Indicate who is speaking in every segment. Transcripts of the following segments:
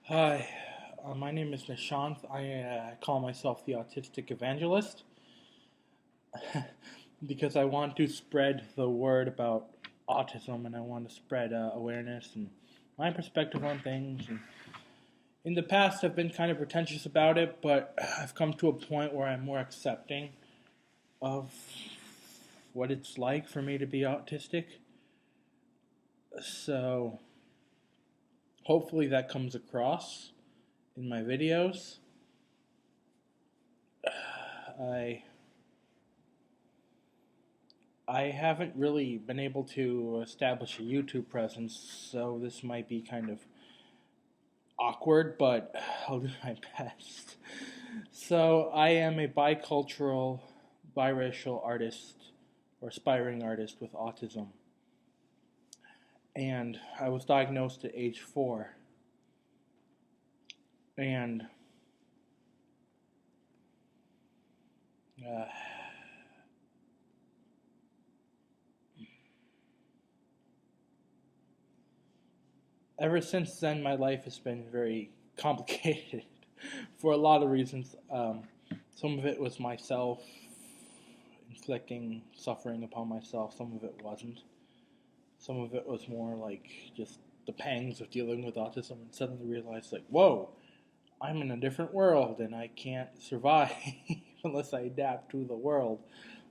Speaker 1: Hi, my name is Nishant. I call myself the Autistic Evangelist because I want to spread the word about autism and I want to spread awareness and my perspective on things. And in the past, I've been kind of pretentious about it, but I've come to a point where I'm more accepting of what it's like for me to be autistic. So hopefully that comes across in my videos. I I haven't really been able to establish a YouTube presence, so this might be kind of awkward, but I'll do my best. So, I am a bicultural, biracial artist, or aspiring artist with autism, and I was diagnosed at age 4. And uh, ever since then, my life has been very complicated for a lot of reasons. Some of it was myself inflicting suffering upon myself, some of it wasn't. Some of it was more like just the pangs of dealing with autism and suddenly realized, like, whoa, I'm in a different world and I can't survive unless I adapt to the world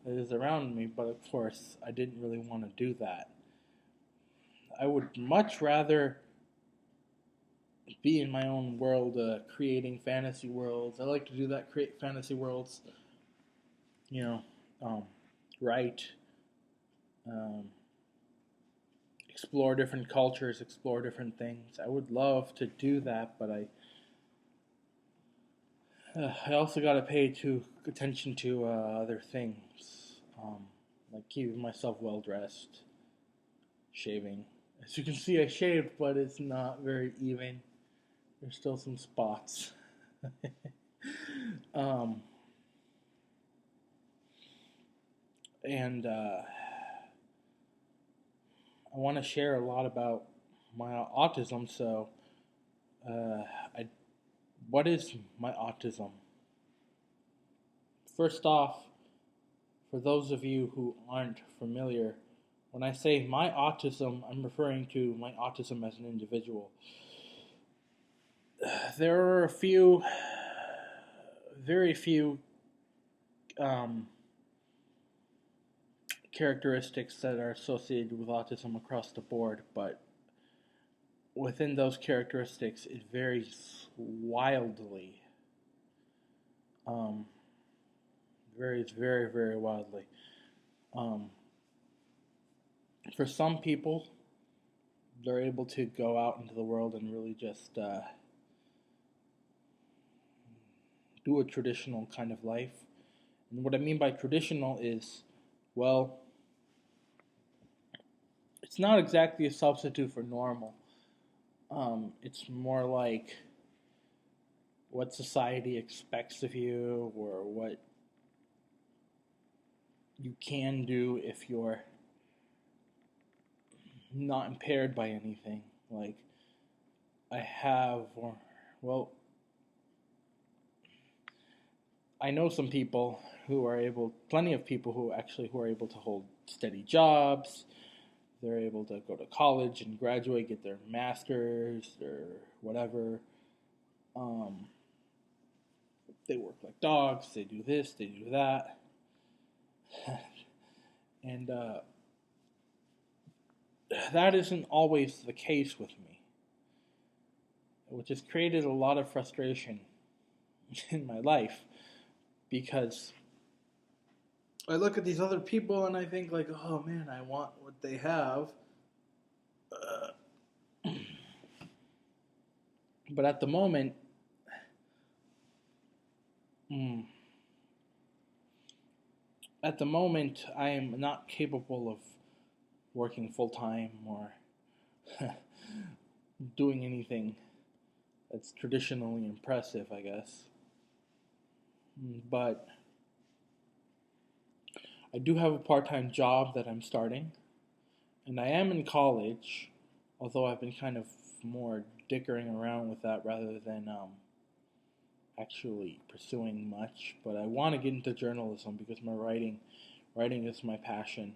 Speaker 1: that is around me. But of course, I didn't really want to do that. I would much rather be in my own world, creating fantasy worlds. I like to do that, create fantasy worlds, you know, um, write, um, explore different cultures, explore different things. I would love to do that, but I also got to pay attention to other things, like keeping myself well dressed, shaving. As you can see, I shaved, but it's not very even. There's still some spots. um, and I want to share a lot about my autism. So, uh, I, what is my autism? First off, for those of you who aren't familiar, when I say my autism, I'm referring to my autism as an individual. There are very few um, characteristics that are associated with autism across the board, but within those characteristics, it varies wildly. Um, varies very, very wildly. Um, for some people, they're able to go out into the world and really just do a traditional kind of life. And what I mean by traditional is, well, it's not exactly a substitute for normal. It's more like what society expects of you or what you can do if you're not impaired by anything. Like, I have, or, well, I know some people who are able, plenty of people who are able to hold steady jobs. They're able to go to college and graduate, get their master's or whatever. Um, they work like dogs. They do this. They do that. And that isn't always the case with me, which has created a lot of frustration in my life because I look at these other people and I think, like, oh man, I want what they have. But at the moment, mm, I am not capable of working full time or doing anything that's traditionally impressive, I guess. But I do have a part-time job that I'm starting, and I am in college, although I've been kind of more dickering around with that rather than actually pursuing much. But I want to get into journalism because my writing is my passion.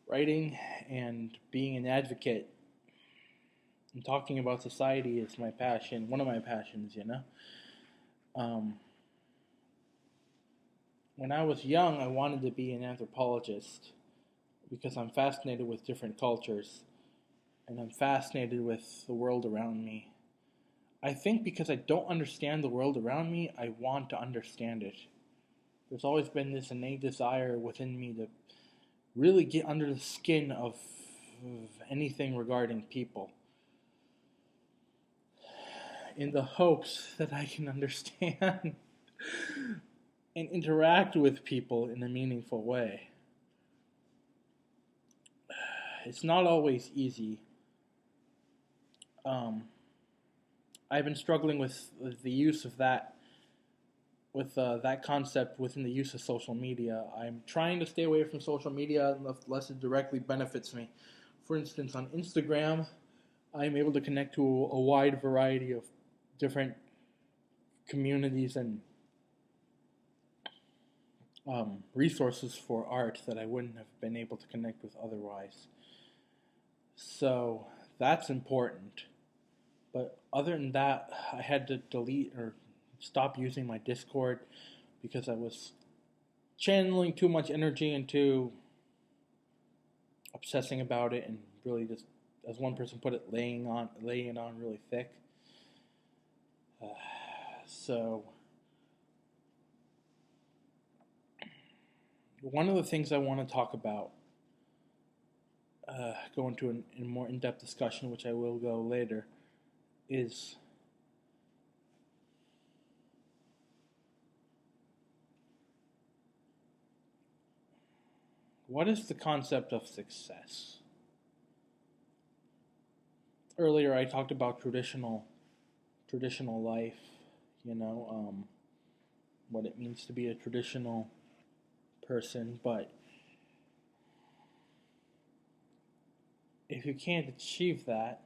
Speaker 1: Writing and being an advocate and talking about society is my passion, one of my passions, you know. Um, when I was young, I wanted to be an anthropologist because I'm fascinated with different cultures and I'm fascinated with the world around me. I think because I don't understand the world around me, I want to understand it. There's always been this innate desire within me to really get under the skin of anything regarding people in the hopes that I can understand and interact with people in a meaningful way. It's not always easy. Um, I've been struggling with the use of that, with that concept within the use of social media. I'm trying to stay away from social media unless it directly benefits me. For instance, on Instagram, I'm able to connect to a wide variety of different communities and resources for art that I wouldn't have been able to connect with otherwise. So that's important. But other than that, I had to delete or stop using my Discord because I was channeling too much energy into obsessing about it and really just, as one person put it, laying it on really thick. So one of the things I want to talk about, go into a more in-depth discussion, which I will go later, is what is the concept of success? Earlier I talked about traditional life, you know, what it means to be a traditional person, but if you can't achieve that,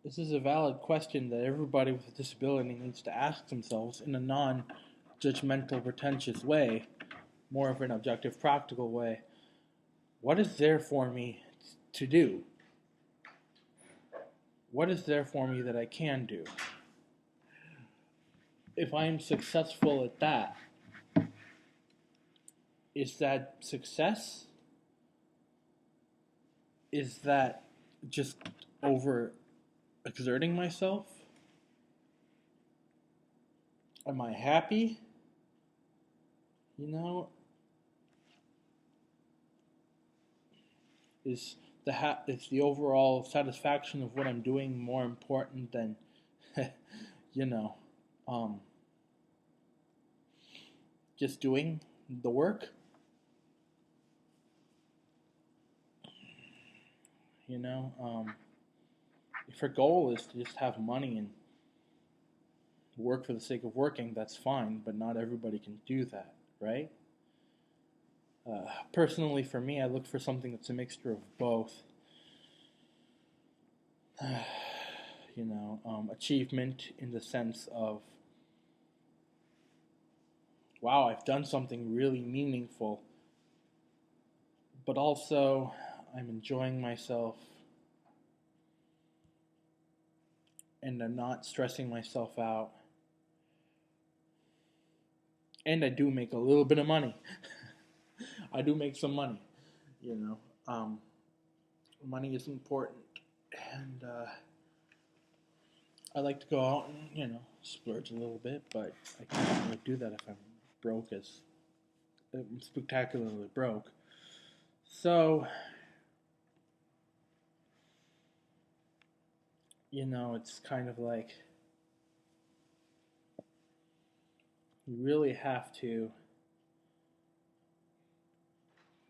Speaker 1: this is a valid question that everybody with a disability needs to ask themselves in a non-judgmental, pretentious way, more of an objective, practical way. What is there for me to do? What is there for me that I can do? If I'm successful at that, is that success? Is that just over exerting myself? Am I happy? You know, is is the overall satisfaction of what I'm doing more important than, you know, um, just doing the work? You know, if your goal is to just have money and work for the sake of working, that's fine, but not everybody can do that, right? Personally, for me, I look for something that's a mixture of both. You know, achievement in the sense of, wow, I've done something really meaningful, but also I'm enjoying myself and I'm not stressing myself out. And I do make a little bit of money. I do make some money, you know. Money is important, and I like to go out and, you know, splurge a little bit, but I can't really do that if I'm broke, as I'm spectacularly broke. So, you know, it's kind of like you really have to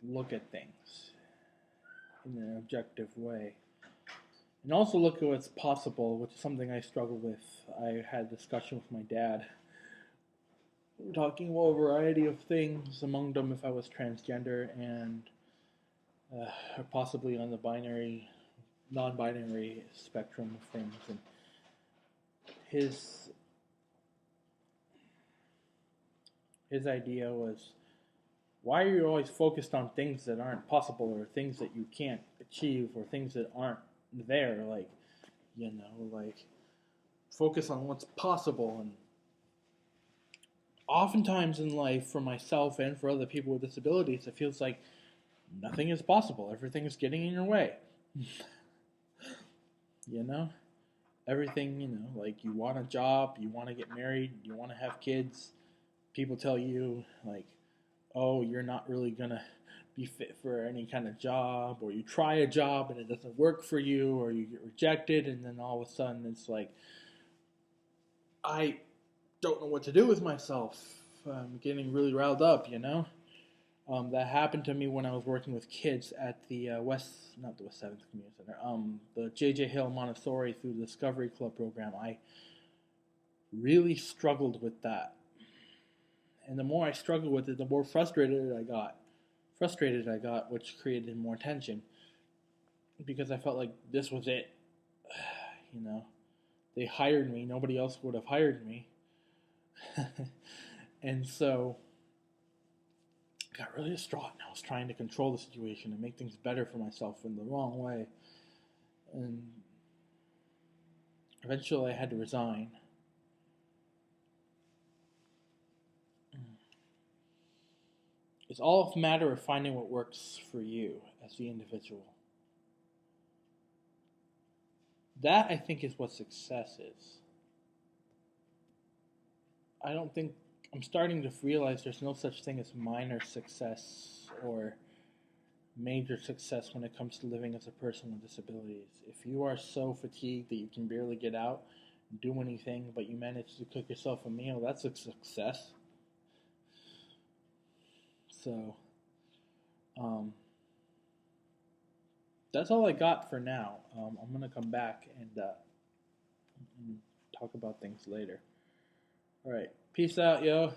Speaker 1: look at things in an objective way. And also look at what's possible, which is something I struggle with. I had a discussion with my dad. We were talking about a variety of things, among them if I was transgender and possibly on the binary non-binary spectrum of things, and his his idea was, why are you always focused on things that aren't possible, or things that you can't achieve, or things that aren't there? Like, like, focus on what's possible. And oftentimes in life, for myself and for other people with disabilities, it feels like nothing is possible. Everything is getting in your way. you know? Everything, like, you want a job, you want to get married, you want to have kids. People tell you, like, oh, you're not really going to be fit for any kind of job, or you try a job and it doesn't work for you, or you get rejected, and then all of a sudden it's like, I don't know what to do with myself. I'm getting really riled up, That happened to me when I was working with kids at the not the West 7th Community Center, the J.J. Hill Montessori through the Discovery Club program. I really struggled with that. And the more I struggled with it, the more frustrated I got, which created more tension. Because I felt like this was it. They hired me. Nobody else would have hired me. And so I got really distraught, and I was trying to control the situation and make things better for myself in the wrong way. And eventually I had to resign. It's all a matter of finding what works for you as the individual. That, I think, is what success is. I'm starting to realize there's no such thing as minor success or major success when it comes to living as a person with disabilities. If you are so fatigued that you can barely get out and do anything, but you manage to cook yourself a meal, that's a success. So, that's all I got for now. I'm going to come back and talk about things later. All right. Peace out, yo.